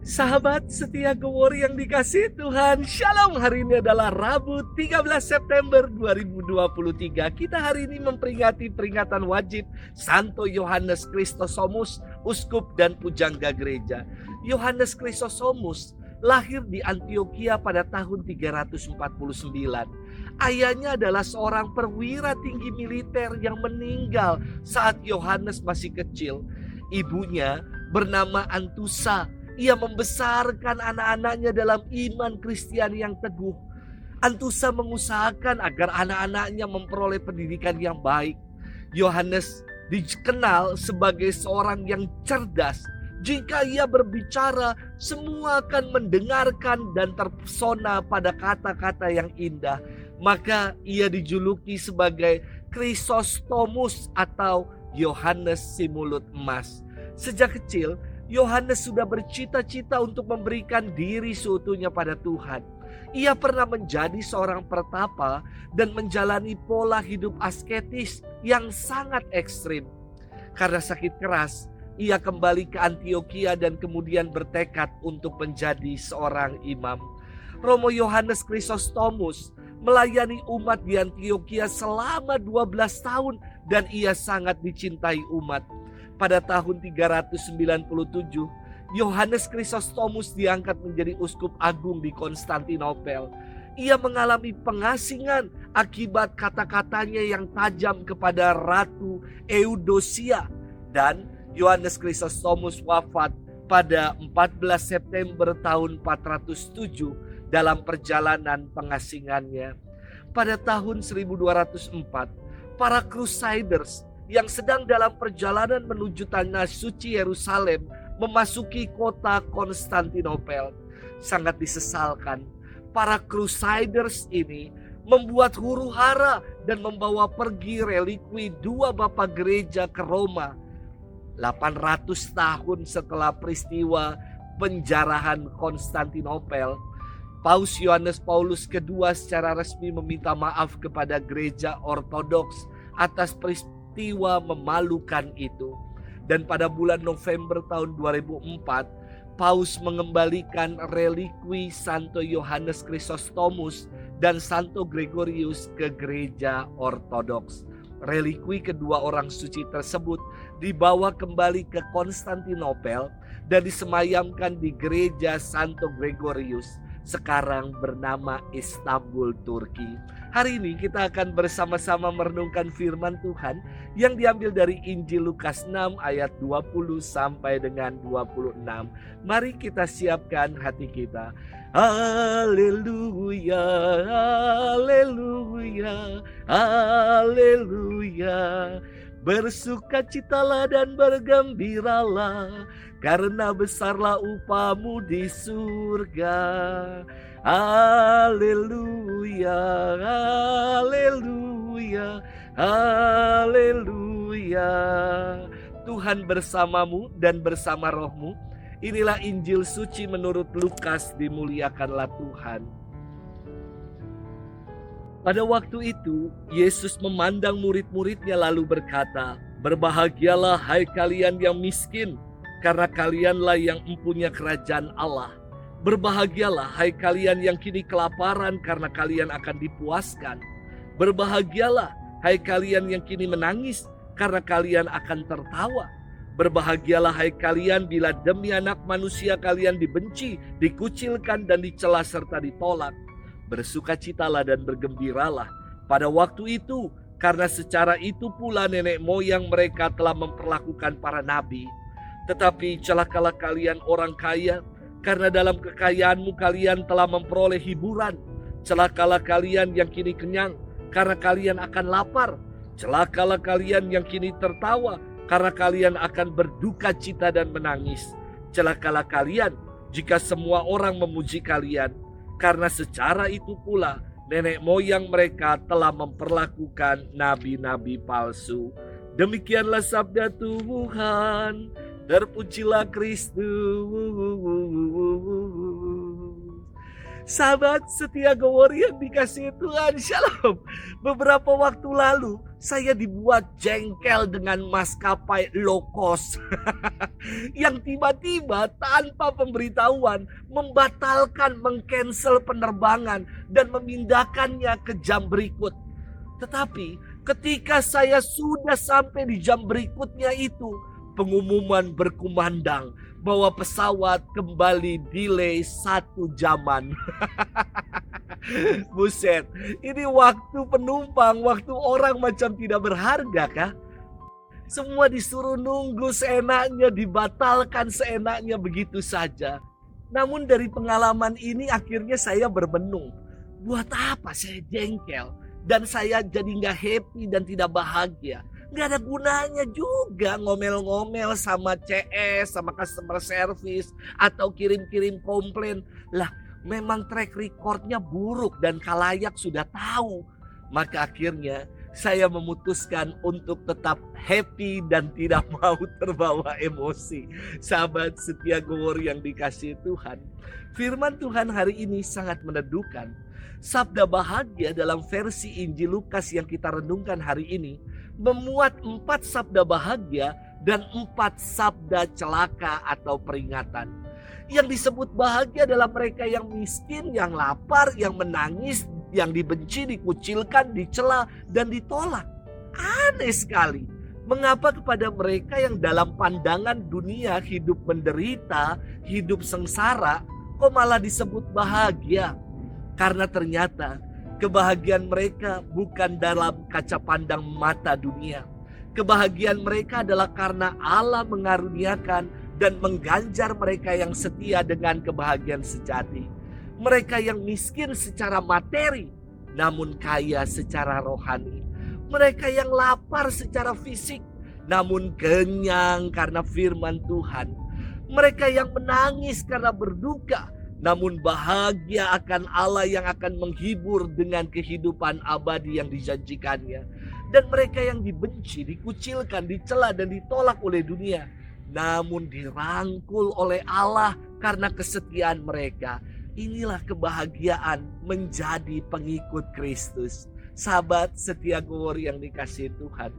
Sahabat setia Gewori yang dikasihi Tuhan, Shalom. Hari ini adalah Rabu 13 September 2023. Kita hari ini memperingati peringatan wajib Santo Yohanes Chrysostomus, uskup dan pujangga gereja. Yohanes Chrysostomus lahir di Antioquia pada tahun 349. Ayahnya adalah seorang perwira tinggi militer yang meninggal saat Yohanes masih kecil. Ibunya bernama Antusa. Ia membesarkan anak-anaknya dalam iman Kristiani yang teguh. Antusa mengusahakan agar anak-anaknya memperoleh pendidikan yang baik. Yohanes dikenal sebagai seorang yang cerdas. Jika ia berbicara, semua akan mendengarkan dan terpesona pada kata-kata yang indah. Maka ia dijuluki sebagai Chrysostomus atau Yohanes si mulut emas. Sejak kecil, Yohanes sudah bercita-cita untuk memberikan diri seutuhnya pada Tuhan. Ia pernah menjadi seorang pertapa dan menjalani pola hidup asketis yang sangat ekstrim. Karena sakit keras, ia kembali ke Antioquia dan kemudian bertekad untuk menjadi seorang imam. Romo Yohanes Chrysostomus melayani umat di Antioquia selama 12 tahun dan ia sangat dicintai umat. Pada tahun 397, Yohanes Chrysostomus diangkat menjadi uskup agung di Konstantinopel. Ia mengalami pengasingan akibat kata-katanya yang tajam kepada Ratu Eudosia. Dan Yohanes Chrysostomus wafat pada 14 September tahun 407 dalam perjalanan pengasingannya. Pada tahun 1204, para Crusaders yang sedang dalam perjalanan menuju tanah suci Yerusalem memasuki kota Konstantinopel. Sangat disesalkan, para Crusaders ini membuat huru-hara dan membawa pergi relikwi dua bapa gereja ke Roma. 800 tahun setelah peristiwa penjarahan Konstantinopel, Paus Yohanes Paulus II secara resmi meminta maaf kepada gereja Ortodoks atas peristiwa memalukan itu. Dan pada bulan November tahun 2004, Paus mengembalikan relikwi Santo Yohanes Chrysostomus dan Santo Gregorius ke gereja Ortodoks. Relikwi kedua orang suci tersebut dibawa kembali ke Konstantinopel dan disemayamkan di gereja Santo Gregorius, sekarang bernama Istanbul, Turki. Hari ini kita akan bersama-sama merenungkan firman Tuhan yang diambil dari Injil Lukas 6 ayat 20 sampai dengan 26. Mari kita siapkan hati kita. Haleluya, haleluya, haleluya. Bersukacitalah dan bergembiralah, karena besarlah upahmu di surga. Haleluya, haleluya, haleluya. Tuhan bersamamu dan bersama rohmu. Inilah Injil suci menurut Lukas, dimuliakanlah Tuhan. Pada waktu itu, Yesus memandang murid-muridnya lalu berkata, "Berbahagialah hai kalian yang miskin, karena kalianlah yang mempunyai kerajaan Allah. Berbahagialah hai kalian yang kini kelaparan, karena kalian akan dipuaskan. Berbahagialah hai kalian yang kini menangis, karena kalian akan tertawa. Berbahagialah hai kalian bila demi Anak Manusia kalian dibenci, dikucilkan dan dicela serta ditolak. Bersukacitalah dan bergembiralah pada waktu itu, karena secara itu pula nenek moyang mereka telah memperlakukan para nabi. Tetapi celakalah kalian orang kaya, karena dalam kekayaanmu kalian telah memperoleh hiburan. Celakalah kalian yang kini kenyang, karena kalian akan lapar. Celakalah kalian yang kini tertawa, karena kalian akan berduka cita dan menangis. Celakalah kalian jika semua orang memuji kalian, karena secara itu pula nenek moyang mereka telah memperlakukan nabi-nabi palsu." Demikianlah sabda Tuhan. Terpujilah Kristus. Sahabat setia Gowori yang dikasihi Tuhan, Shalom. Beberapa waktu lalu saya dibuat jengkel dengan maskapai low cost yang tiba-tiba tanpa pemberitahuan membatalkan, mengcancel penerbangan dan memindahkannya ke jam berikut. Tetapi ketika saya sudah sampai di jam berikutnya itu, pengumuman berkumandang bahwa pesawat kembali delay 1 jaman. Buset, ini waktu penumpang, waktu orang macam tidak berharga kah? Semua disuruh nunggu seenaknya, dibatalkan seenaknya begitu saja. Namun dari pengalaman ini akhirnya saya bermenung. Buat apa saya jengkel? Dan saya jadi gak happy dan tidak bahagia. Gak ada gunanya juga ngomel-ngomel sama CS, sama customer service, atau kirim-kirim komplain. Lah, memang track recordnya buruk dan khalayak sudah tahu. Maka akhirnya saya memutuskan untuk tetap happy dan tidak mau terbawa emosi. Sahabat setia Gowori yang dikasihi Tuhan, firman Tuhan hari ini sangat meneduhkan. Sabda bahagia dalam versi Injil Lukas yang kita renungkan hari ini memuat 4 sabda bahagia dan 4 sabda celaka atau peringatan. Yang disebut bahagia adalah mereka yang miskin, yang lapar, yang menangis, yang dibenci, dikucilkan, dicela, dan ditolak. Aneh sekali. Mengapa kepada mereka yang dalam pandangan dunia hidup menderita, hidup sengsara, kok malah disebut bahagia? Karena ternyata kebahagiaan mereka bukan dalam kaca pandang mata dunia. Kebahagiaan mereka adalah karena Allah mengaruniakan dan mengganjar mereka yang setia dengan kebahagiaan sejati. Mereka yang miskin secara materi, namun kaya secara rohani. Mereka yang lapar secara fisik, namun kenyang karena firman Tuhan. Mereka yang menangis karena berduka, namun bahagia akan Allah yang akan menghibur dengan kehidupan abadi yang dijanjikannya. Dan mereka yang dibenci, dikucilkan, dicela dan ditolak oleh dunia, namun dirangkul oleh Allah karena kesetiaan mereka. Inilah kebahagiaan menjadi pengikut Kristus. Sahabat setia Gowori yang dikasihi Tuhan,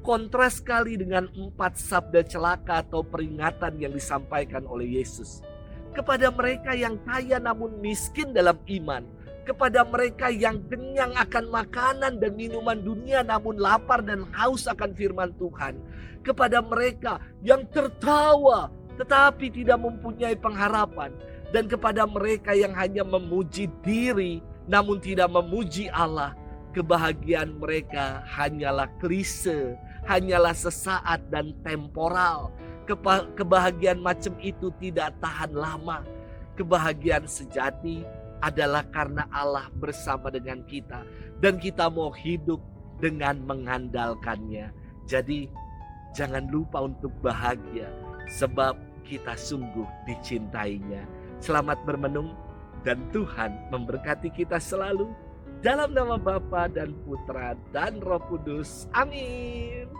kontras sekali dengan 4 sabda celaka atau peringatan yang disampaikan oleh Yesus. Kepada mereka yang kaya namun miskin dalam iman. Kepada mereka yang kenyang akan makanan dan minuman dunia namun lapar dan haus akan firman Tuhan. Kepada mereka yang tertawa tetapi tidak mempunyai pengharapan. Dan kepada mereka yang hanya memuji diri namun tidak memuji Allah. Kebahagiaan mereka hanyalah klise, hanyalah sesaat dan temporal. Kebahagiaan macam itu tidak tahan lama. Kebahagiaan sejati adalah karena Allah bersama dengan kita. Dan kita mau hidup dengan mengandalkannya. Jadi jangan lupa untuk bahagia. Sebab kita sungguh dicintainya. Selamat bermenung dan Tuhan memberkati kita selalu. Dalam nama Bapa dan Putra dan Roh Kudus. Amin.